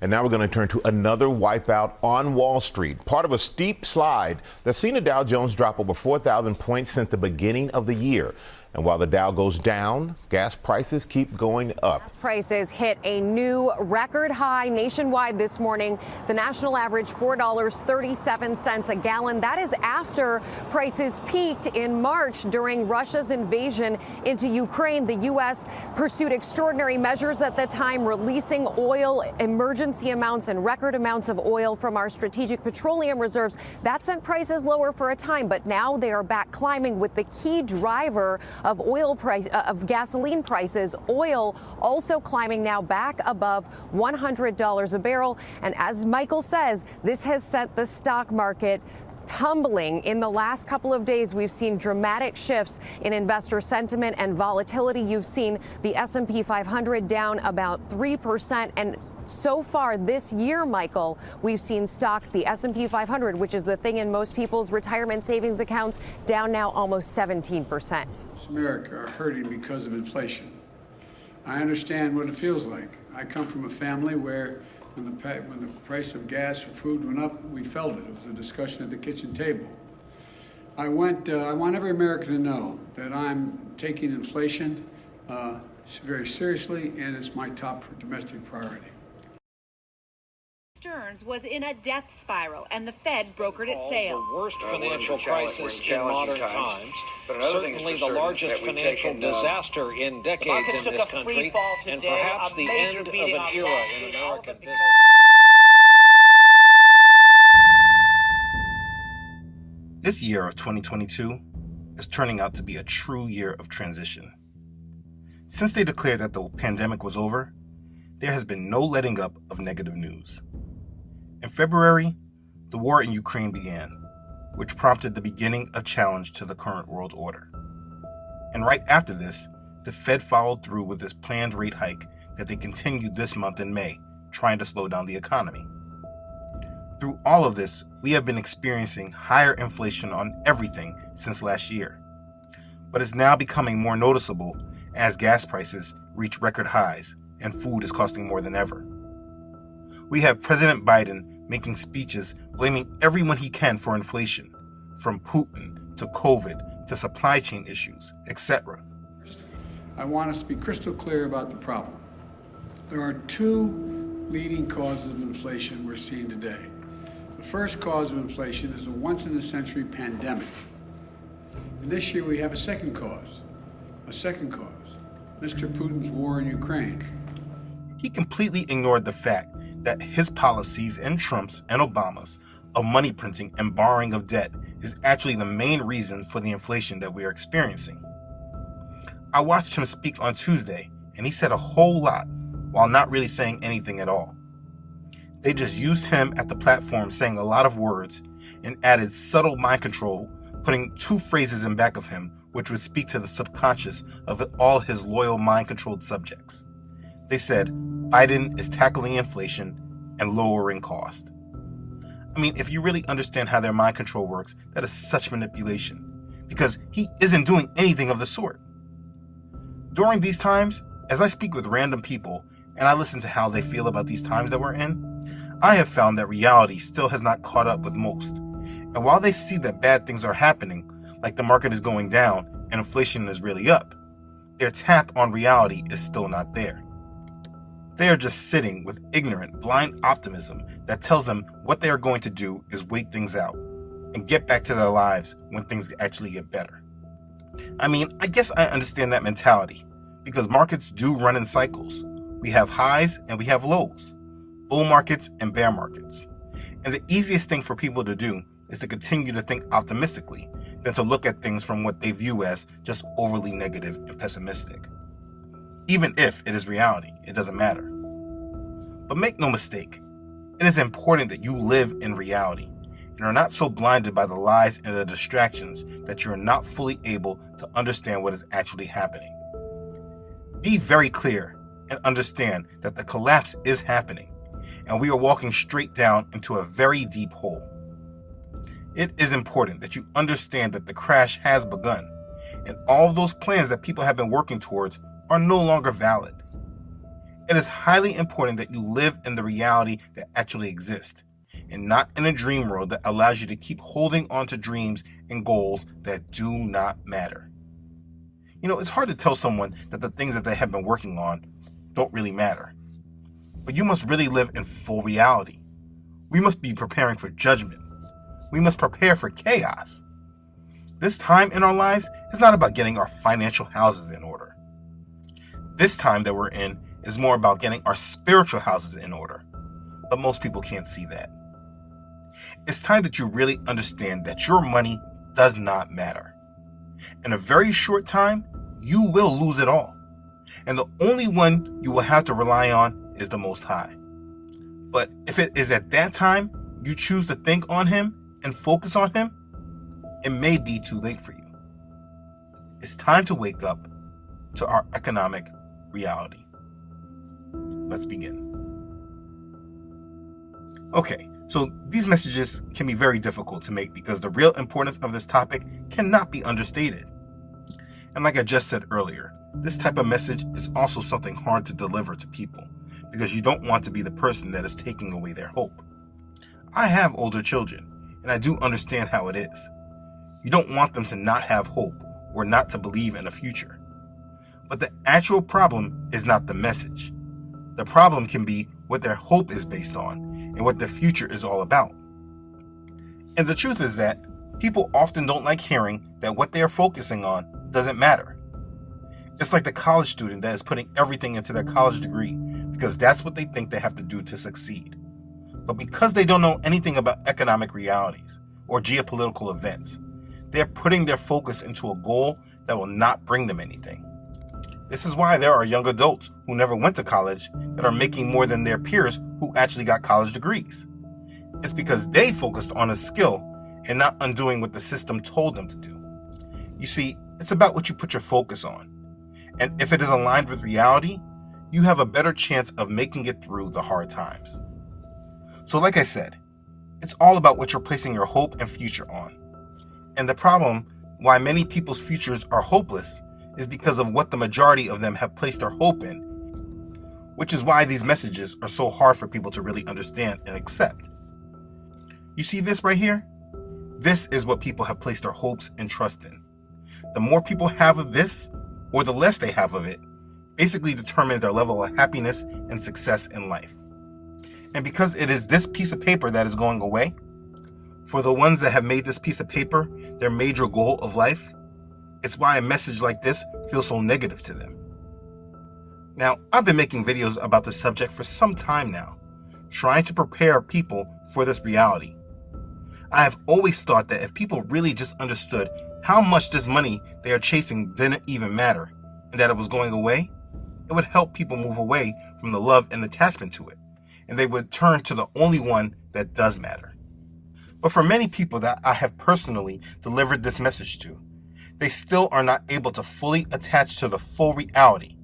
And now we're going to turn to another wipeout on Wall Street, part of a steep slide that's seen the Dow Jones drop over 4,000 points since the beginning of the year. And while the Dow goes down, gas prices keep going up. Gas prices hit a new record high nationwide this morning. The national average $4.37 a gallon. That is after prices peaked in March during Russia's invasion into Ukraine. The U.S. pursued extraordinary measures at the time, releasing oil emergency amounts and record amounts of oil from our strategic petroleum reserves. That sent prices lower for a time, but now they are back climbing, with the key driver of gasoline prices, oil, also climbing now back above $100 a barrel. And as Michael says, this has sent the stock market tumbling. In the last couple of days, we've seen dramatic shifts in investor sentiment and volatility. You've seen the S&P 500 down about 3%, and so far this year, Michael, we've seen stocks, the S&P 500, which is the thing in most people's retirement savings accounts, down now almost 17%. America are hurting because of inflation. I understand what it feels like. I come from a family where when the price of gas or food went up, we felt it. It was a discussion at the kitchen table. I want every American to know that I'm taking inflation very seriously, and it's my top domestic priority. Stearns was in a death spiral, and the Fed brokered its sale. The worst financial crisis in modern times. Certainly the largest financial disaster in decades in this country, and perhaps the end of an era in American business. This year of 2022 is turning out to be a true year of transition. Since they declared that the pandemic was over, there has been no letting up of negative news. In February, the war in Ukraine began, which prompted the beginning of challenge to the current world order. And right after this, the Fed followed through with this planned rate hike that they continued this month in May, trying to slow down the economy. Through all of this, we have been experiencing higher inflation on everything since last year. But it's now becoming more noticeable as gas prices reach record highs and food is costing more than ever. We have President Biden making speeches blaming everyone he can for inflation, from Putin to COVID to supply chain issues, etc. I want us to be crystal clear about the problem. There are two leading causes of inflation we're seeing today. The first cause of inflation is a once-in-a-century pandemic. And this year we have a second cause, Mr. Putin's war in Ukraine. He completely ignored the fact that his policies and Trump's and Obama's of money printing and borrowing of debt is actually the main reason for the inflation that we are experiencing. I watched him speak on Tuesday, and he said a whole lot while not really saying anything at all. They just used him at the platform saying a lot of words and added subtle mind control, putting two phrases in back of him which would speak to the subconscious of all his loyal mind-controlled subjects. They said, Biden is tackling inflation and lowering cost. I mean, if you really understand how their mind control works, that is such manipulation, because he isn't doing anything of the sort. During these times, as I speak with random people and I listen to how they feel about these times that we're in, I have found that reality still has not caught up with most. And while they see that bad things are happening, like the market is going down and inflation is really up, their tap on reality is still not there. They are just sitting with ignorant, blind optimism that tells them what they are going to do is wait things out and get back to their lives when things actually get better. I mean, I guess I understand that mentality, because markets do run in cycles. We have highs and we have lows, bull markets and bear markets. And the easiest thing for people to do is to continue to think optimistically than to look at things from what they view as just overly negative and pessimistic. Even if it is reality, it doesn't matter. But make no mistake, it is important that you live in reality and are not so blinded by the lies and the distractions that you are not fully able to understand what is actually happening. Be very clear and understand that the collapse is happening, and we are walking straight down into a very deep hole. It is important that you understand that the crash has begun, and all of those plans that people have been working towards are no longer valid. It is highly important that you live in the reality that actually exists, and not in a dream world that allows you to keep holding on to dreams and goals that do not matter. You know, it's hard to tell someone that the things that they have been working on don't really matter. But you must really live in full reality. We must be preparing for judgment. We must prepare for chaos. This time in our lives is not about getting our financial houses in order. This time that we're in is more about getting our spiritual houses in order. But most people can't see that. It's time that you really understand that your money does not matter. In a very short time, you will lose it all. And the only one you will have to rely on is the Most High. But if it is at that time you choose to think on Him and focus on Him, it may be too late for you. It's time to wake up to our economic reality. Let's begin. Okay, so these messages can be very difficult to make because the real importance of this topic cannot be understated. And like I just said earlier, this type of message is also something hard to deliver to people because you don't want to be the person that is taking away their hope. I have older children, and I do understand how it is. You don't want them to not have hope or not to believe in a future. But the actual problem is not the message. The problem can be what their hope is based on and what the future is all about. And the truth is that people often don't like hearing that what they are focusing on doesn't matter. It's like the college student that is putting everything into their college degree because that's what they think they have to do to succeed. But because they don't know anything about economic realities or geopolitical events, they're putting their focus into a goal that will not bring them anything. This is why there are young adults who never went to college that are making more than their peers who actually got college degrees. It's because they focused on a skill and not on doing what the system told them to do. You see, it's about what you put your focus on. And if it is aligned with reality, you have a better chance of making it through the hard times. So like I said, it's all about what you're placing your hope and future on. And the problem why many people's futures are hopeless is because of what the majority of them have placed their hope in, which is why these messages are so hard for people to really understand and accept. You see this right here? This is what people have placed their hopes and trust in. The more people have of this, or the less they have of it, basically determines their level of happiness and success in life. And because it is this piece of paper that is going away, for the ones that have made this piece of paper their major goal of life, it's why a message like this feels so negative to them. Now, I've been making videos about this subject for some time now, trying to prepare people for this reality. I have always thought that if people really just understood how much this money they are chasing didn't even matter, and that it was going away, it would help people move away from the love and attachment to it, and they would turn to the only one that does matter. But for many people that I have personally delivered this message to, they still are not able to fully attach to the full reality,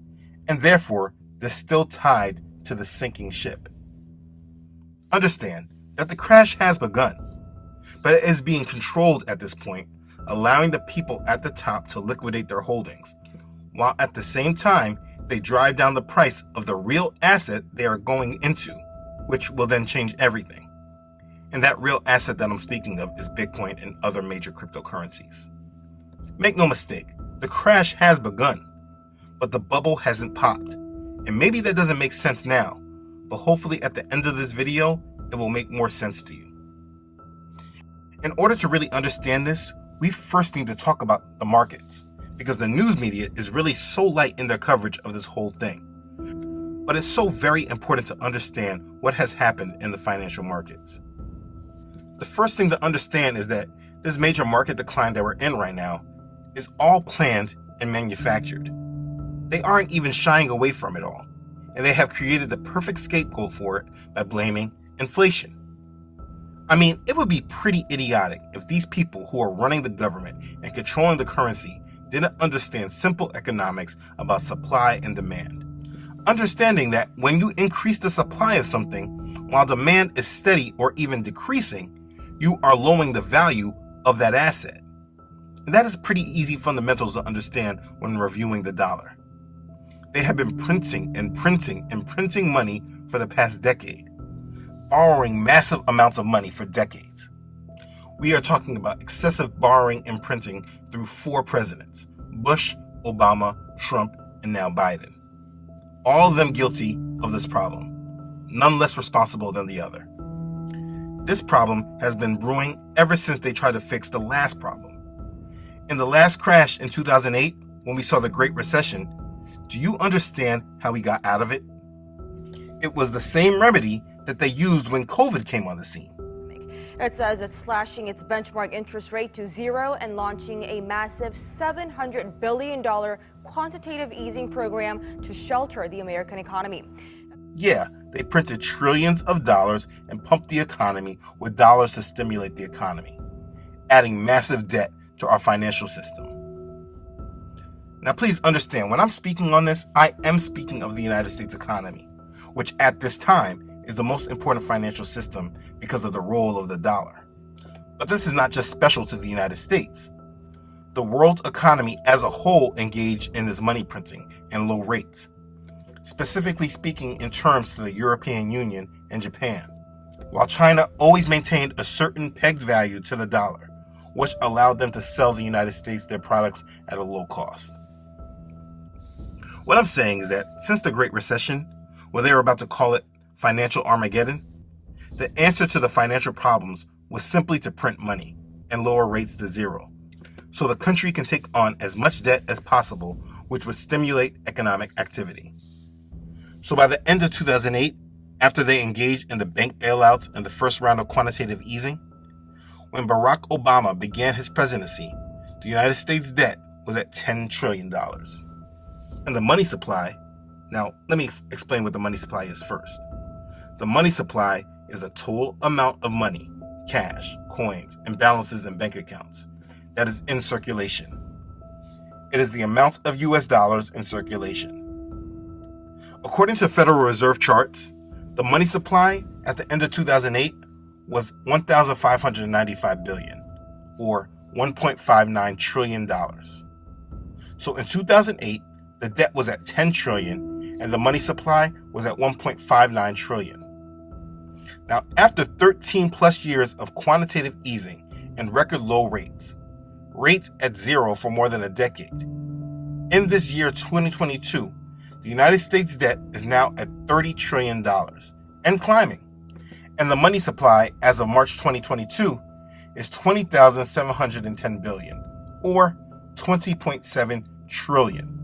and therefore they're still tied to the sinking ship. Understand that the crash has begun, but it is being controlled at this point, allowing the people at the top to liquidate their holdings, while at the same time they drive down the price of the real asset they are going into, which will then change everything. And that real asset that I'm speaking of is Bitcoin and other major cryptocurrencies. Make no mistake, the crash has begun, but the bubble hasn't popped. And maybe that doesn't make sense now, but hopefully at the end of this video, it will make more sense to you. In order to really understand this, we first need to talk about the markets, because the news media is really so light in their coverage of this whole thing. But it's so very important to understand what has happened in the financial markets. The first thing to understand is that this major market decline that we're in right now is all planned and manufactured. They aren't even shying away from it all, and they have created the perfect scapegoat for it by blaming inflation. I mean, it would be pretty idiotic if these people who are running the government and controlling the currency didn't understand simple economics about supply and demand. Understanding that when you increase the supply of something, while demand is steady or even decreasing, you are lowering the value of that asset. And that is pretty easy fundamentals to understand when reviewing the dollar. They have been printing and printing and printing money for the past decade, borrowing massive amounts of money for decades. We are talking about excessive borrowing and printing through 4 presidents: Bush, Obama, Trump, and now Biden. All of them guilty of this problem, none less responsible than the other. This problem has been brewing ever since they tried to fix the last problem. In the last crash in 2008, when we saw the Great Recession, do you understand how we got out of it? It was the same remedy that they used when COVID came on the scene. It says it's slashing its benchmark interest rate to 0 and launching a massive $700 billion quantitative easing program to shelter the American economy. Yeah, they printed trillions of dollars and pumped the economy with dollars to stimulate the economy, adding massive debt to our financial system. Now, please understand, when I'm speaking on this, I am speaking of the United States economy, which at this time is the most important financial system because of the role of the dollar. But this is not just special to the United States. The world economy as a whole engaged in this money printing and low rates, specifically speaking in terms to the European Union and Japan, while China always maintained a certain pegged value to the dollar, which allowed them to sell the United States their products at a low cost. What I'm saying is that since the Great Recession, where they were about to call it financial Armageddon, the answer to the financial problems was simply to print money and lower rates to 0, so the country can take on as much debt as possible, which would stimulate economic activity. So by the end of 2008, after they engaged in the bank bailouts and the first round of quantitative easing, when Barack Obama began his presidency, the United States debt was at $10 trillion. And the money supply, now let me explain what the money supply is first. The money supply is the total amount of money, cash, coins, and balances in bank accounts that is in circulation. It is the amount of US dollars in circulation. According to Federal Reserve charts, the money supply at the end of 2008 was $1,595 billion, or $1.59 trillion. So in 2008, the debt was at $10 trillion and the money supply was at $1.59 trillion. Now, after 13 plus years of quantitative easing and record low rates at 0 for more than a decade, in this year 2022, the United States debt is now at $30 trillion and climbing. And the money supply as of March 2022 is $20,710 billion, or $20.7 trillion.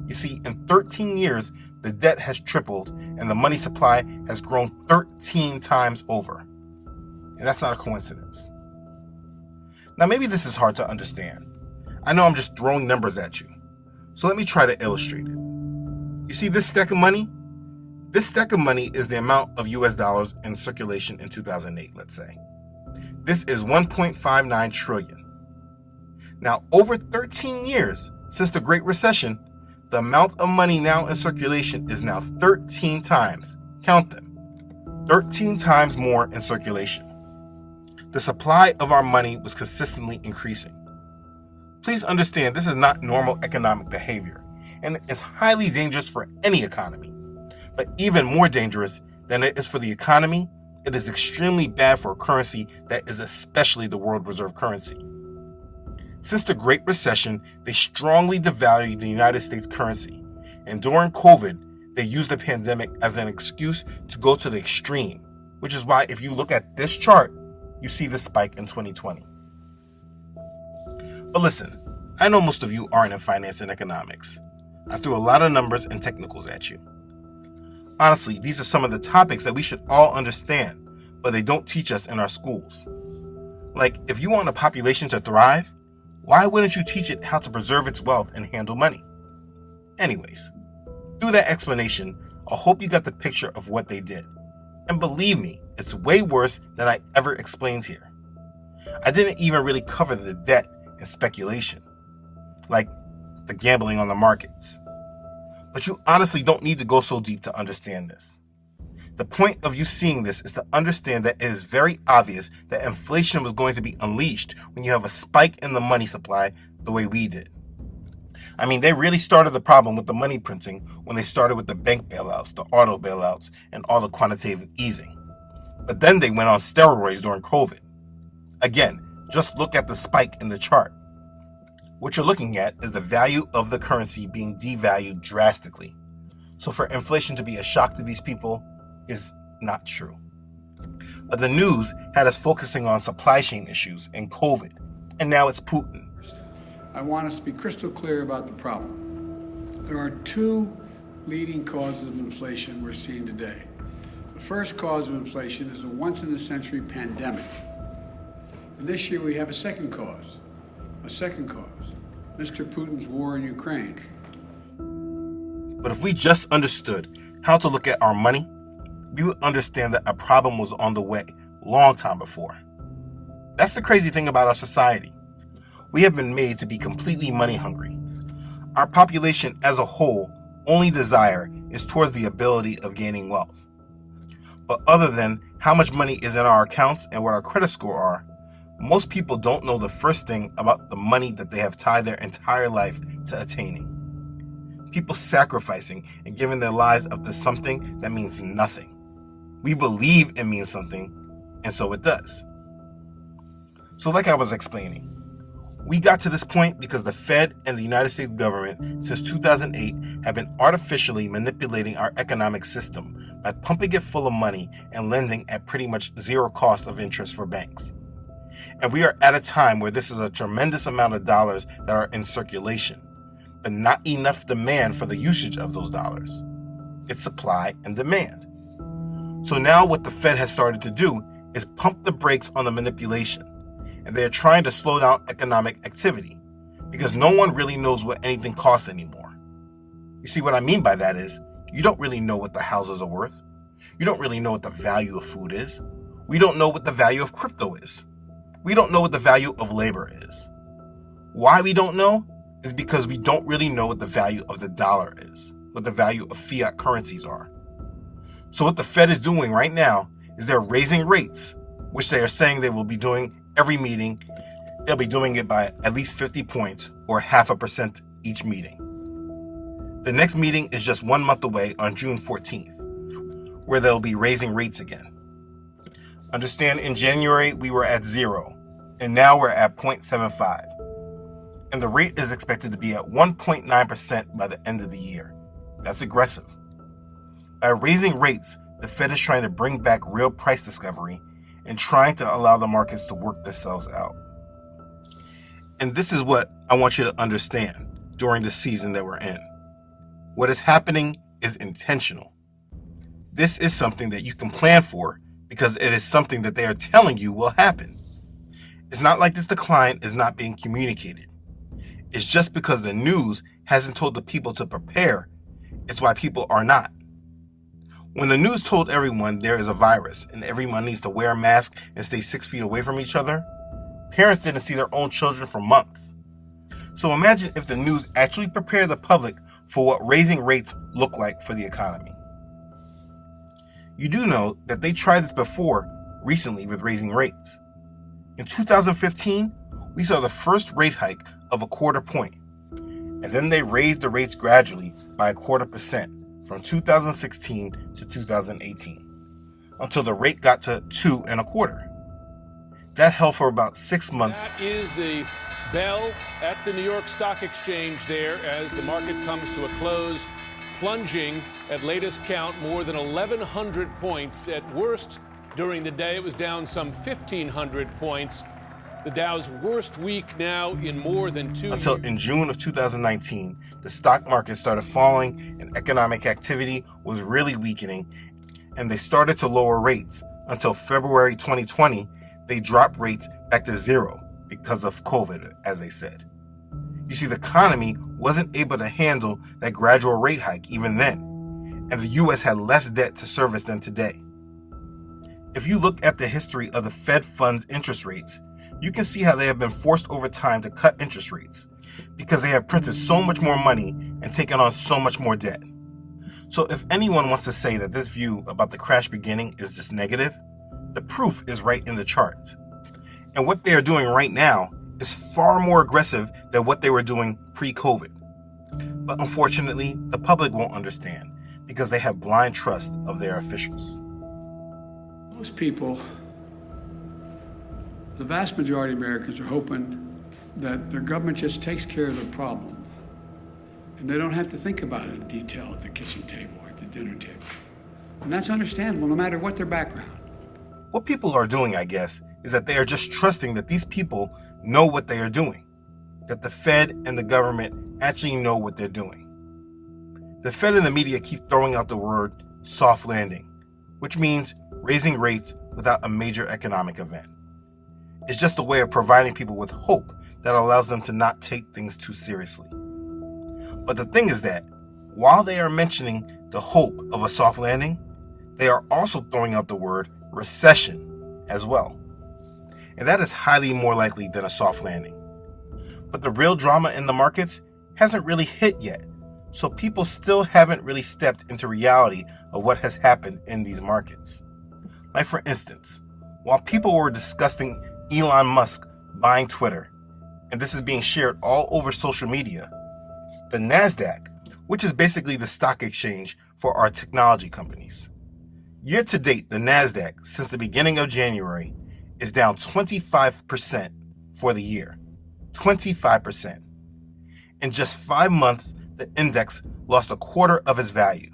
You see, in 13 years, the debt has tripled and the money supply has grown 13 times over. And that's not a coincidence. Now, maybe this is hard to understand. I know I'm just throwing numbers at you. So let me try to illustrate it. You see this stack of money? This stack of money is the amount of US dollars in circulation in 2008, let's say. This is 1.59 trillion. Now, over 13 years since the Great Recession, the amount of money now in circulation is now 13 times, count them, 13 times more in circulation. The supply of our money was consistently increasing. Please understand, this is not normal economic behavior, and it's highly dangerous for any economy. But even more dangerous than it is for the economy, it is extremely bad for a currency that is especially the world reserve currency. Since the Great Recession, they strongly devalued the United States currency, and during COVID, they used the pandemic as an excuse to go to the extreme, which is why if you look at this chart, you see the spike in 2020. But listen, I know most of you aren't in finance and economics. I threw a lot of numbers and technicals at you. Honestly, these are some of the topics that we should all understand, but they don't teach us in our schools. Like, if you want a population to thrive, why wouldn't you teach it how to preserve its wealth and handle money? Anyways, through that explanation, I hope you got the picture of what they did. And believe me, it's way worse than I ever explained here. I didn't even really cover the debt and speculation, like the gambling on the markets. But you honestly don't need to go so deep to understand this. The point of you seeing this is to understand that it is very obvious that inflation was going to be unleashed when you have a spike in the money supply the way we did. I mean, they really started the problem with the money printing when they started with the bank bailouts, the auto bailouts, and all the quantitative easing. But then they went on steroids during COVID. Again, just look at the spike in the chart. What you're looking at is the value of the currency being devalued drastically. So for inflation to be a shock to these people is not true. But the news had us focusing on supply chain issues and COVID, and now it's Putin. I want us to be crystal clear about the problem. There are two leading causes of inflation we're seeing today. The first cause of inflation is a once-in-a-century pandemic. And this year we have a second cause. Mr. Putin's war in Ukraine. But if we just understood how to look at our money, we would understand that a problem was on the way long time before. That's the crazy thing about our society. We have been made to be completely money hungry. Our population as a whole only desire is towards the ability of gaining wealth. But other than how much money is in our accounts and what our credit score are, most people don't know the first thing about the money that they have tied their entire life to attaining. People sacrificing and giving their lives up to something that means nothing. We believe it means something, and so it does. So like I was explaining, we got to this point because the Fed and the United States government since 2008 have been artificially manipulating our economic system by pumping it full of money and lending at pretty much zero cost of interest for banks. And we are at a time where this is a tremendous amount of dollars that are in circulation, but not enough demand for the usage of those dollars. It's supply and demand. So now what the Fed has started to do is pump the brakes on the manipulation. And they're trying to slow down economic activity because no one really knows what anything costs anymore. You see, what I mean by that is you don't really know what the houses are worth. You don't really know what the value of food is. We don't know what the value of crypto is. We don't know what the value of labor is. Why we don't know is because we don't really know what the value of the dollar is, what the value of fiat currencies are. So what the Fed is doing right now is they're raising rates, which they are saying they will be doing every meeting. They'll be doing it by at least 50 points or 0.5% each meeting. The next meeting is just 1 month away on June 14th, where they'll be raising rates again. Understand, in January, we were at 0, and now we're at 0.75. And the rate is expected to be at 1.9% by the end of the year. That's aggressive. By raising rates, the Fed is trying to bring back real price discovery and trying to allow the markets to work themselves out. And this is what I want you to understand during the season that we're in. What is happening is intentional. This is something that you can plan for because it is something that they are telling you will happen. It's not like this decline is not being communicated. It's just because the news hasn't told the people to prepare. It's why people are not. When the news told everyone there is a virus and everyone needs to wear a mask and stay 6 feet away from each other, parents didn't see their own children for months. So imagine if the news actually prepared the public for what raising rates look like for the economy. You do know that they tried this before recently with raising rates. In 2015, we saw the first rate hike of 1/4 point, and then they raised the rates gradually by 1/4% from 2016 to 2018, until the rate got to 2 1/4. That held for about 6 months. That is the bell at the New York Stock Exchange there as the market comes to a close, plunging at latest count more than 1,100 points. At worst, during the day, it was down some 1,500 points. The Dow's worst week now in more than 2 years. Until in June of 2019, the stock market started falling and economic activity was really weakening, and they started to lower rates. Until February 2020, they dropped rates back to 0 because of COVID, as they said. You see, the economy wasn't able to handle that gradual rate hike even then, and the U.S. had less debt to service than today. If you look at the history of the Fed funds interest rates, you can see how they have been forced over time to cut interest rates because they have printed so much more money and taken on so much more debt. So if anyone wants to say that this view about the crash beginning is just negative, the proof is right in the charts. And what they are doing right now is far more aggressive than what they were doing pre-COVID. But unfortunately, the public won't understand because they have blind trust of their officials. Most people, the vast majority of Americans, are hoping that their government just takes care of the problem and they don't have to think about it in detail at the kitchen table or at the dinner table. And that's understandable no matter what their background. What people are doing, I guess, is that they are just trusting that these people know what they are doing, that the Fed and the government actually know what they're doing. The Fed and the media keep throwing out the word soft landing, which means raising rates without a major economic event. It's just a way of providing people with hope that allows them to not take things too seriously. But the thing is that while they are mentioning the hope of a soft landing, they are also throwing out the word recession as well. And that is highly more likely than a soft landing. But the real drama in the markets hasn't really hit yet, so people still haven't really stepped into reality of what has happened in these markets. Like for instance, while people were discussing Elon Musk buying Twitter, and this is being shared all over social media, the NASDAQ, which is basically the stock exchange for our technology companies. Year to date, the NASDAQ, since the beginning of January, is down 25% for the year. 25%. In just 5 months, the index lost a quarter of its value.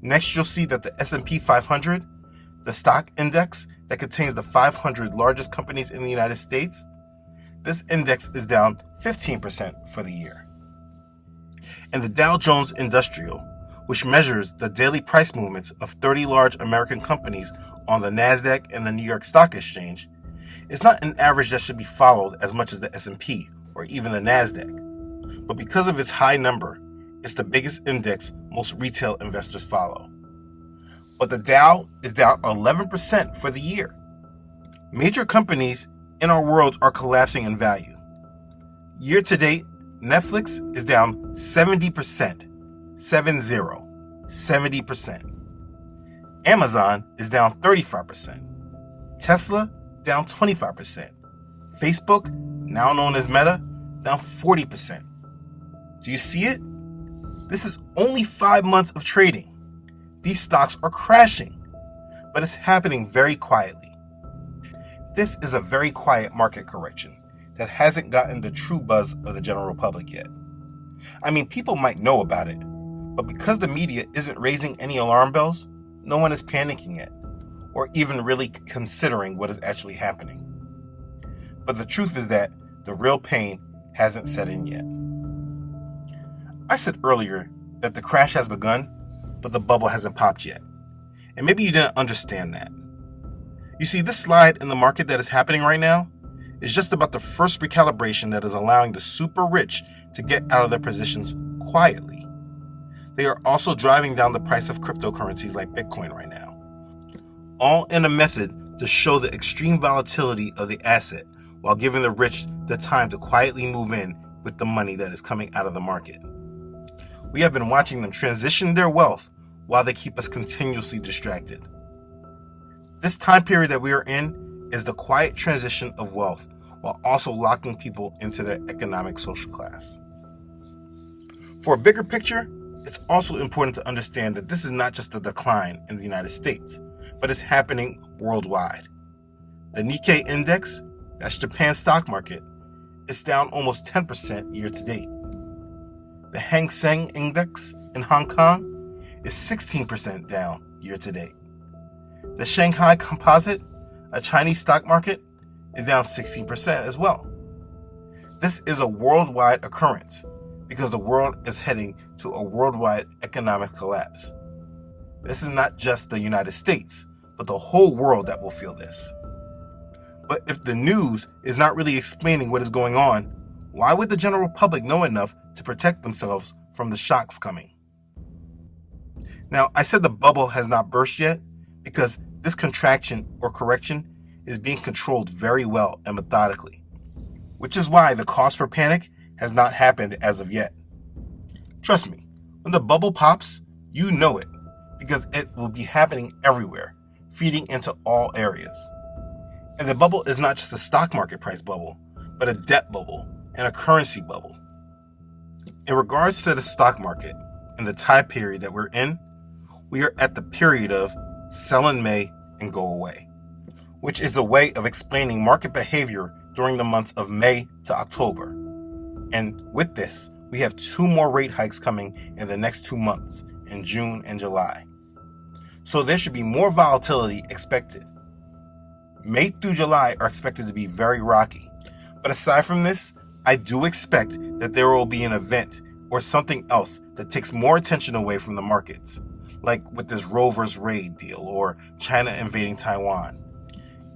Next, you'll see that the S&P 500, the stock index that contains the 500 largest companies in the United States, this index is down 15% for the year. And the Dow Jones Industrial, which measures the daily price movements of 30 large American companies on the NASDAQ and the New York Stock Exchange, is not an average that should be followed as much as the S&P or even the NASDAQ. But because of its high number, it's the biggest index most retail investors follow. But the Dow is down 11% for the year. Major companies in our world are collapsing in value. Year to date, Netflix is down 70%. 70%. Amazon is down 35%. Tesla down 25%. Facebook, now known as Meta, down 40%. Do you see it? This is only 5 months of trading. These stocks are crashing, but it's happening very quietly. This is a very quiet market correction that hasn't gotten the true buzz of the general public yet. I mean, people might know about it, but because the media isn't raising any alarm bells, no one is panicking yet, or even really considering what is actually happening. But the truth is that the real pain hasn't set in yet. I said earlier that the crash has begun, but the bubble hasn't popped yet. And maybe you didn't understand that. You see, this slide in the market that is happening right now is just about the first recalibration that is allowing the super rich to get out of their positions quietly. They are also driving down the price of cryptocurrencies like Bitcoin right now, all in a method to show the extreme volatility of the asset while giving the rich the time to quietly move in with the money that is coming out of the market. We have been watching them transition their wealth while they keep us continuously distracted. This time period that we are in is the quiet transition of wealth while also locking people into their economic social class. For a bigger picture, it's also important to understand that this is not just a decline in the United States, but it's happening worldwide. The Nikkei index, that's Japan's stock market, is down almost 10% year to date. The Hang Seng index in Hong Kong is 16% down year to date. The Shanghai Composite, a Chinese stock market, is down 16% as well. This is a worldwide occurrence because the world is heading to a worldwide economic collapse. This is not just the United States, but the whole world that will feel this. But if the news is not really explaining what is going on, why would the general public know enough to protect themselves from the shocks coming? Now, I said the bubble has not burst yet because this contraction or correction is being controlled very well and methodically, which is why the cause for panic has not happened as of yet. Trust me, when the bubble pops, you know it because it will be happening everywhere, feeding into all areas. And the bubble is not just a stock market price bubble, but a debt bubble and a currency bubble. In regards to the stock market and the time period that we're in, we are at the period of sell in May and go away, which is a way of explaining market behavior during the months of May to October. And with this, we have 2 more rate hikes coming in the next 2 months, in June and July. So there should be more volatility expected. May through July are expected to be very rocky. But aside from this, I do expect that there will be an event or something else that takes more attention away from the markets, like with this Roe vs. Wade deal or China invading Taiwan.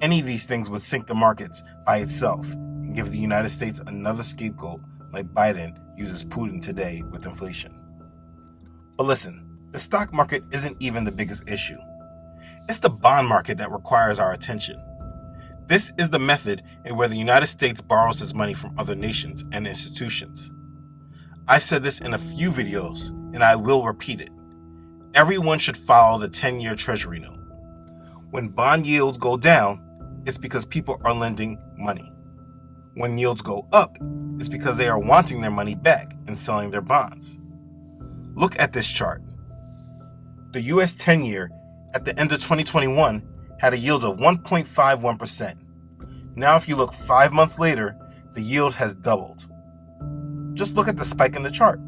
Any of these things would sink the markets by itself and give the United States another scapegoat like Biden uses Putin today with inflation. But listen, the stock market isn't even the biggest issue. It's the bond market that requires our attention. This is the method in where the United States borrows its money from other nations and institutions. I've said this in a few videos, and I will repeat it. Everyone should follow the 10-year Treasury note. When bond yields go down, it's because people are lending money. When yields go up, it's because they are wanting their money back and selling their bonds. Look at this chart. The US 10-year at the end of 2021 had a yield of 1.51%. Now if you look 5 months later, the yield has doubled. Just look at the spike in the chart.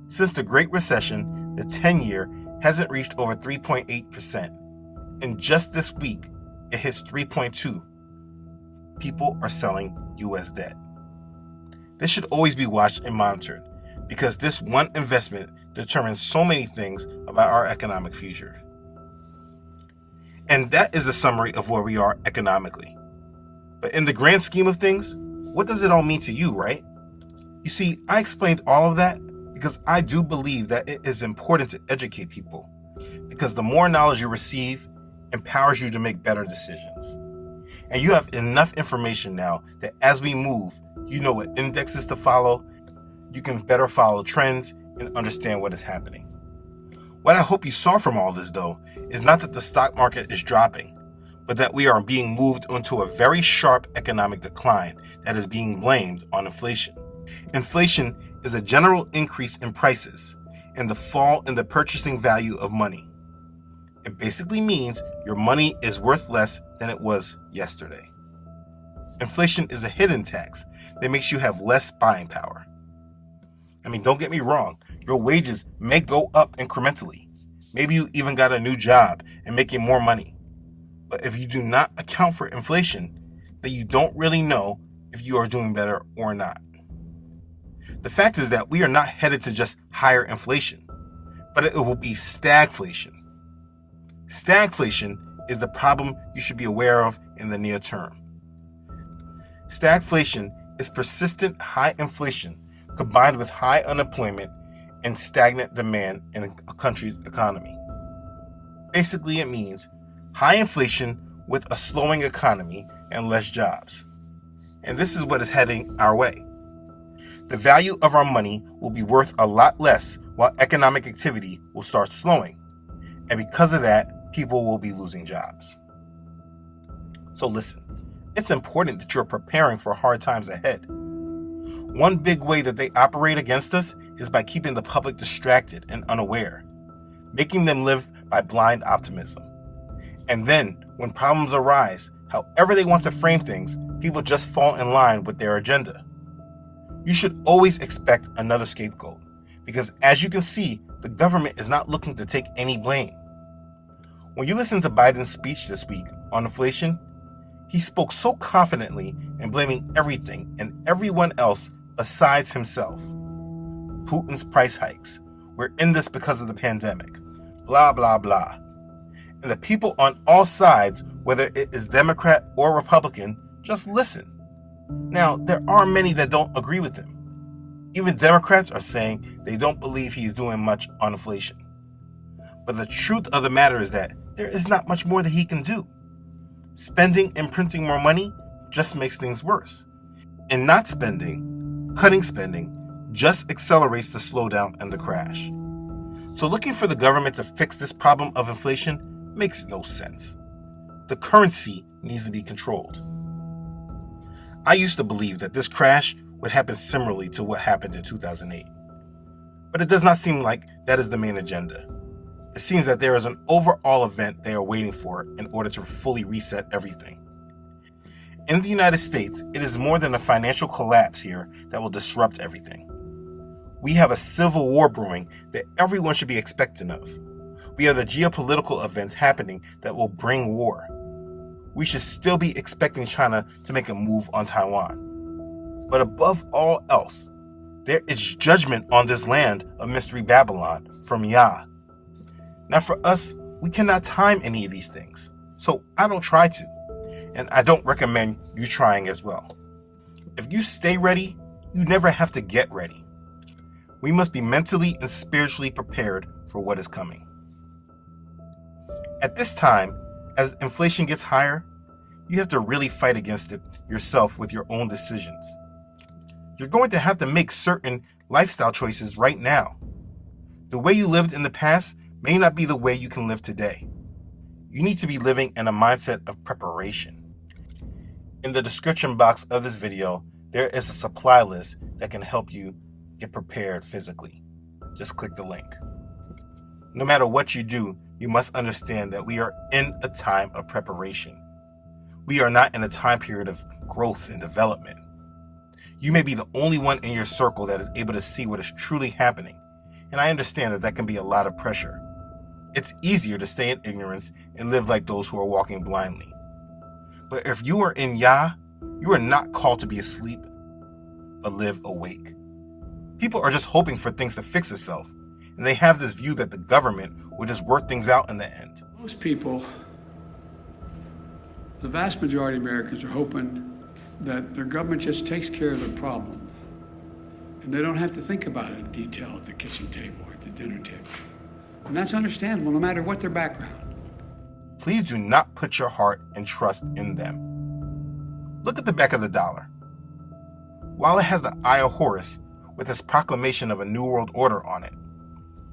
Since the Great Recession, the 10-year hasn't reached over 3.8%. And just this week, it hits 3.2%. People are selling US debt. This should always be watched and monitored because this one investment determines so many things about our economic future. And that is the summary of where we are economically. But in the grand scheme of things, what does it all mean to you, right? You see, I explained all of that because I do believe that it is important to educate people, because the more knowledge you receive empowers you to make better decisions. And you have enough information now that as we move, you know what indexes to follow, you can better follow trends and understand what is happening. What I hope you saw from all this, though, is not that the stock market is dropping, but that we are being moved into a very sharp economic decline that is being blamed on inflation. Inflation is a general increase in prices and the fall in the purchasing value of money. It basically means your money is worth less than it was yesterday. Inflation is a hidden tax that makes you have less buying power. I mean, don't get me wrong, your wages may go up incrementally. Maybe you even got a new job and making more money. But if you do not account for inflation, then you don't really know if you are doing better or not. The fact is that we are not headed to just higher inflation, but it will be stagflation. Stagflation is the problem you should be aware of in the near term. Stagflation is persistent high inflation combined with high unemployment and stagnant demand in a country's economy. Basically, it means high inflation with a slowing economy and less jobs. And this is what is heading our way. The value of our money will be worth a lot less while economic activity will start slowing. And because of that, people will be losing jobs. So listen, it's important that you're preparing for hard times ahead. One big way that they operate against us is by keeping the public distracted and unaware, making them live by blind optimism. And then, when problems arise, however they want to frame things, people just fall in line with their agenda. You should always expect another scapegoat, because as you can see, the government is not looking to take any blame. When you listen to Biden's speech this week on inflation, he spoke so confidently in blaming everything and everyone else besides himself. Putin's price hikes. We're in this because of the pandemic. Blah, blah, blah. And the people on all sides, whether it is Democrat or Republican, just listen. Now, there are many that don't agree with him. Even Democrats are saying they don't believe he's doing much on inflation. But the truth of the matter is that there is not much more that he can do. Spending and printing more money just makes things worse. And not spending, cutting spending, just accelerates the slowdown and the crash. So looking for the government to fix this problem of inflation makes no sense. The currency needs to be controlled. I used to believe that this crash would happen similarly to what happened in 2008. But it does not seem like that is the main agenda. It seems that there is an overall event they are waiting for in order to fully reset everything. In the United States, it is more than a financial collapse here that will disrupt everything. We have a civil war brewing that everyone should be expectant of. We have the geopolitical events happening that will bring war. We should still be expecting China to make a move on Taiwan. But above all else, there is judgment on this land of Mystery Babylon from Yah. Now for us, we cannot time any of these things, so I don't try to, and I don't recommend you trying as well. If you stay ready, you never have to get ready. We must be mentally and spiritually prepared for what is coming. At this time, as inflation gets higher, you have to really fight against it yourself with your own decisions. You're going to have to make certain lifestyle choices right now. The way you lived in the past may not be the way you can live today. You need to be living in a mindset of preparation. In the description box of this video, there is a supply list that can help you get prepared physically. Just click the link. No matter what you do, you must understand that we are in a time of preparation. We are not in a time period of growth and development. You may be the only one in your circle that is able to see what is truly happening, and I understand that can be a lot of pressure. It's easier to stay in ignorance and live like those who are walking blindly. But if you are in Yah, you are not called to be asleep, but live awake. People are just hoping for things to fix itself, and they have this view that the government will just work things out in the end. Most people, the vast majority of Americans, are hoping that their government just takes care of the problem, and they don't have to think about it in detail at the kitchen table or at the dinner table. And that's understandable, no matter what their background. Please do not put your heart and trust in them. Look at the back of the dollar. While it has the Eye of Horus with its proclamation of a New World Order on it,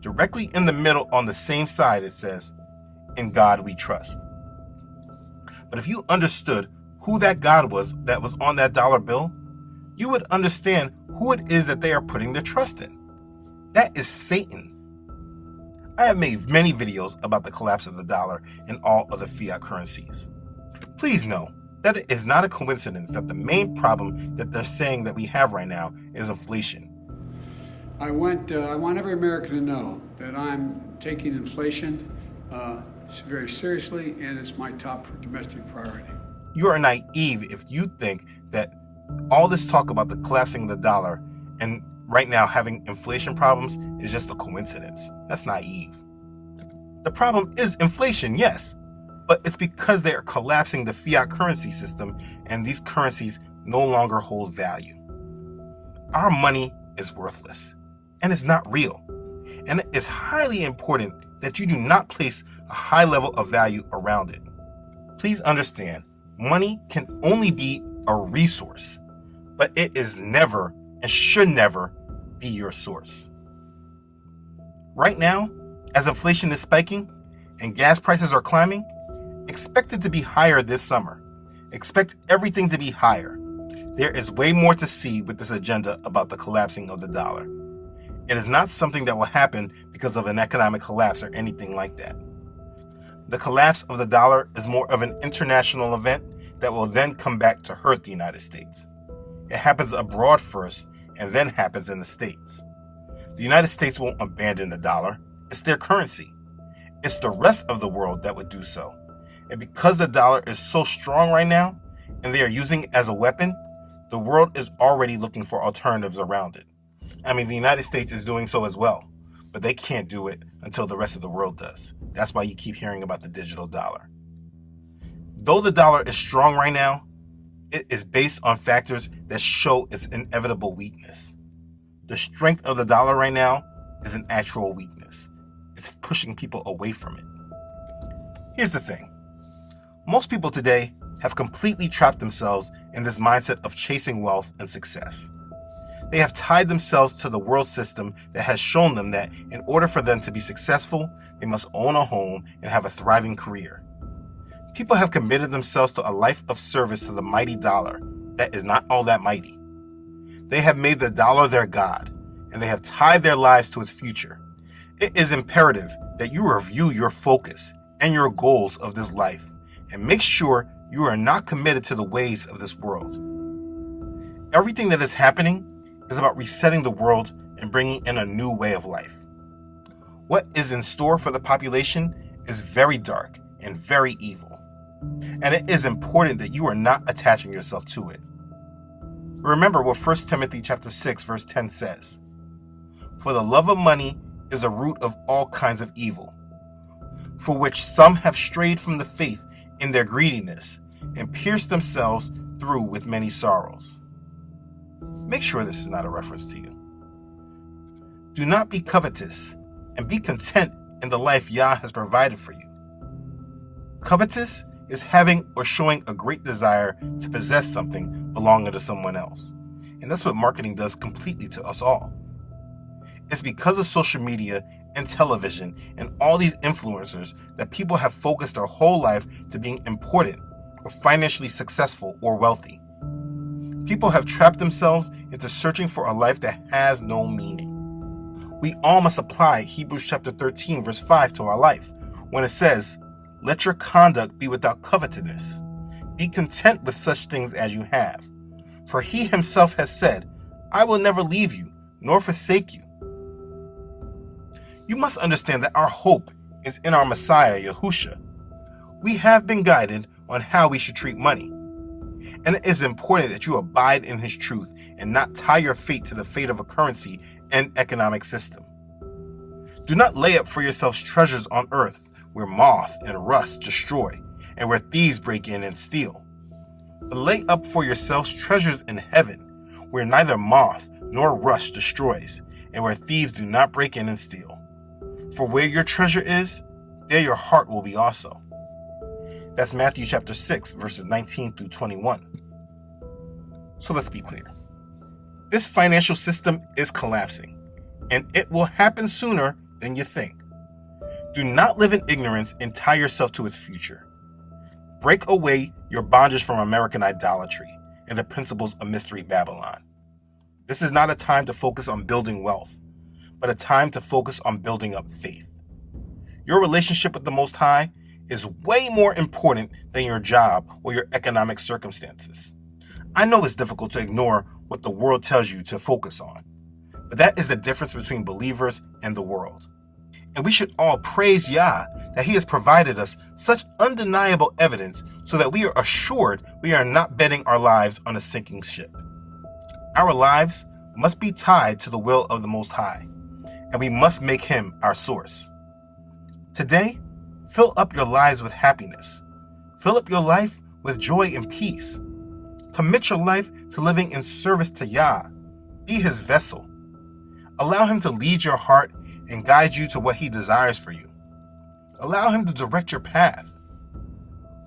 directly in the middle on the same side it says, "In God we trust." But if you understood who that God was that was on that dollar bill, you would understand who it is that they are putting their trust in. That is Satan. I have made many videos about the collapse of the dollar and all other fiat currencies. Please know that it is not a coincidence that the main problem that they're saying that we have right now is inflation. I want every American to know that I'm taking inflation very seriously, and it's my top domestic priority. You are naive if you think that all this talk about the collapsing of the dollar and right now having inflation problems is just a coincidence. That's naive. The problem is inflation, yes, but it's because they are collapsing the fiat currency system and these currencies no longer hold value. Our money is worthless and it's not real. And it is highly important that you do not place a high level of value around it. Please understand, money can only be a resource, but it is never and should never be your source. Right now, as inflation is spiking and gas prices are climbing, expect it to be higher this summer. Expect everything to be higher. There is way more to see with this agenda about the collapsing of the dollar. It is not something that will happen because of an economic collapse or anything like that. The collapse of the dollar is more of an international event that will then come back to hurt the United States. It happens abroad first and then happens in the States. The United States won't abandon the dollar. It's their currency. It's the rest of the world that would do so. And because the dollar is so strong right now and they are using it as a weapon, the world is already looking for alternatives around it. I mean, the United States is doing so as well, but they can't do it until the rest of the world does. That's why you keep hearing about the digital dollar. Though the dollar is strong right now, it is based on factors that show its inevitable weakness. The strength of the dollar right now is an actual weakness. It's pushing people away from it. Here's the thing. Most people today have completely trapped themselves in this mindset of chasing wealth and success. They have tied themselves to the world system that has shown them that in order for them to be successful, they must own a home and have a thriving career. People have committed themselves to a life of service to the mighty dollar that is not all that mighty. They have made the dollar their god, and they have tied their lives to its future. It is imperative that you review your focus and your goals of this life, and make sure you are not committed to the ways of this world. Everything that is happening is about resetting the world and bringing in a new way of life. What is in store for the population is very dark and very evil, and it is important that you are not attaching yourself to it. Remember what 1 Timothy chapter 6 verse 10 says, "For the love of money is a root of all kinds of evil, for which some have strayed from the faith in their greediness and pierced themselves through with many sorrows." Make sure this is not a reference to you. Do not be covetous, and be content in the life Yah has provided for you. Covetous is having or showing a great desire to possess something belonging to someone else. And that's what marketing does completely to us all. It's because of social media and television and all these influencers that people have focused their whole life to being important or financially successful or wealthy. People have trapped themselves into searching for a life that has no meaning. We all must apply Hebrews chapter 13 verse 5 to our life when it says, "Let your conduct be without covetousness. Be content with such things as you have. For he himself has said, I will never leave you nor forsake you." You must understand that our hope is in our Messiah, Yahusha. We have been guided on how we should treat money. And it is important that you abide in his truth and not tie your fate to the fate of a currency and economic system. Do not lay up for yourselves treasures on earth where moth and rust destroy and where thieves break in and steal. But lay up for yourselves treasures in heaven where neither moth nor rust destroys and where thieves do not break in and steal. For where your treasure is, there your heart will be also. That's Matthew chapter 6, verses 19 through 21. So let's be clear. This financial system is collapsing, and it will happen sooner than you think. Do not live in ignorance and tie yourself to its future. Break away your bondage from American idolatry and the principles of Mystery Babylon. This is not a time to focus on building wealth, but a time to focus on building up faith. Your relationship with the Most High is way more important than your job or your economic circumstances. I know it's difficult to ignore what the world tells you to focus on, but that is the difference between believers and the world. And we should all praise Yah that he has provided us such undeniable evidence so that we are assured we are not betting our lives on a sinking ship. Our lives must be tied to the will of the Most High, and we must make him our source. Today, fill up your lives with happiness. Fill up your life with joy and peace. Commit your life to living in service to Yah. Be his vessel. Allow him to lead your heart and guide you to what he desires for you. Allow him to direct your path.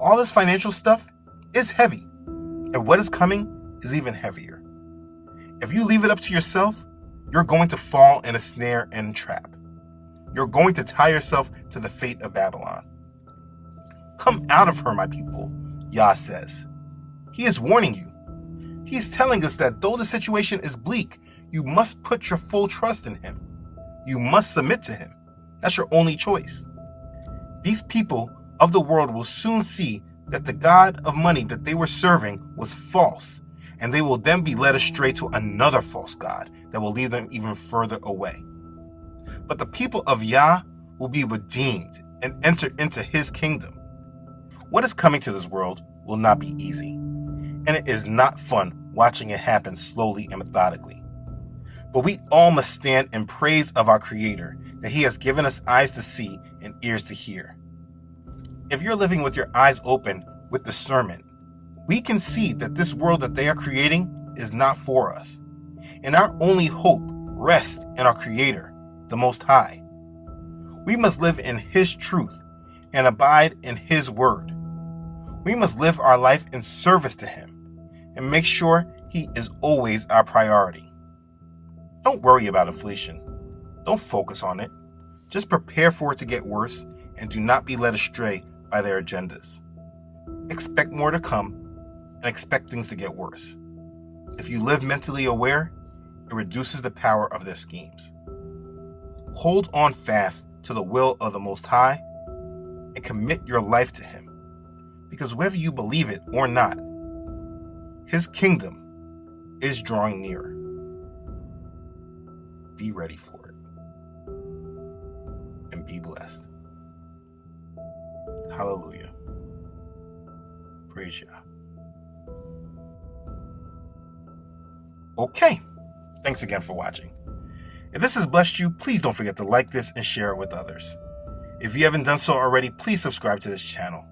All this financial stuff is heavy, and what is coming is even heavier. If you leave it up to yourself, you're going to fall in a snare and trap. You're going to tie yourself to the fate of Babylon. Come out of her, my people, Yah says. He is warning you. He is telling us that though the situation is bleak, you must put your full trust in him. You must submit to him. That's your only choice. These people of the world will soon see that the God of money that they were serving was false, and they will then be led astray to another false god that will lead them even further away. But the people of Yah will be redeemed and enter into his kingdom. What is coming to this world will not be easy, and it is not fun watching it happen slowly and methodically. But we all must stand in praise of our Creator, that he has given us eyes to see and ears to hear. If you're living with your eyes open with discernment, we can see that this world that they are creating is not for us. And our only hope rests in our Creator, the Most High. We must live in his truth and abide in his word. We must live our life in service to him and make sure he is always our priority. Don't worry about inflation. Don't focus on it. Just prepare for it to get worse and do not be led astray by their agendas. Expect more to come and expect things to get worse. If you live mentally aware, it reduces the power of their schemes. Hold on fast to the will of the Most High and commit your life to Him, because whether you believe it or not, His kingdom is drawing nearer. Be ready for it and be blessed. Hallelujah. Praise Yah. Okay, thanks again for watching. If this has blessed you, please don't forget to like this and share it with others. If you haven't done so already, please subscribe to this channel.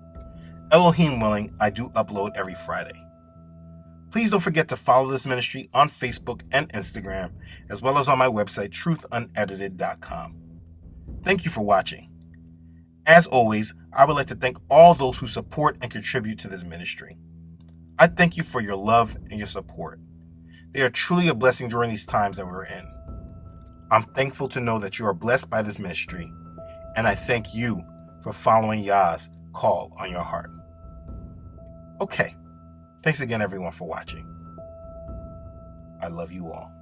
Elohim willing, I do upload every Friday. Please don't forget to follow this ministry on Facebook and Instagram, as well as on my website, Truthunedited.com. Thank you for watching. As always, I would like to thank all those who support and contribute to this ministry. I thank you for your love and your support. They are truly a blessing during these times that we're in. I'm thankful to know that you are blessed by this ministry, and I thank you for following Yah's call on your heart. Okay, thanks again everyone for watching. I love you all.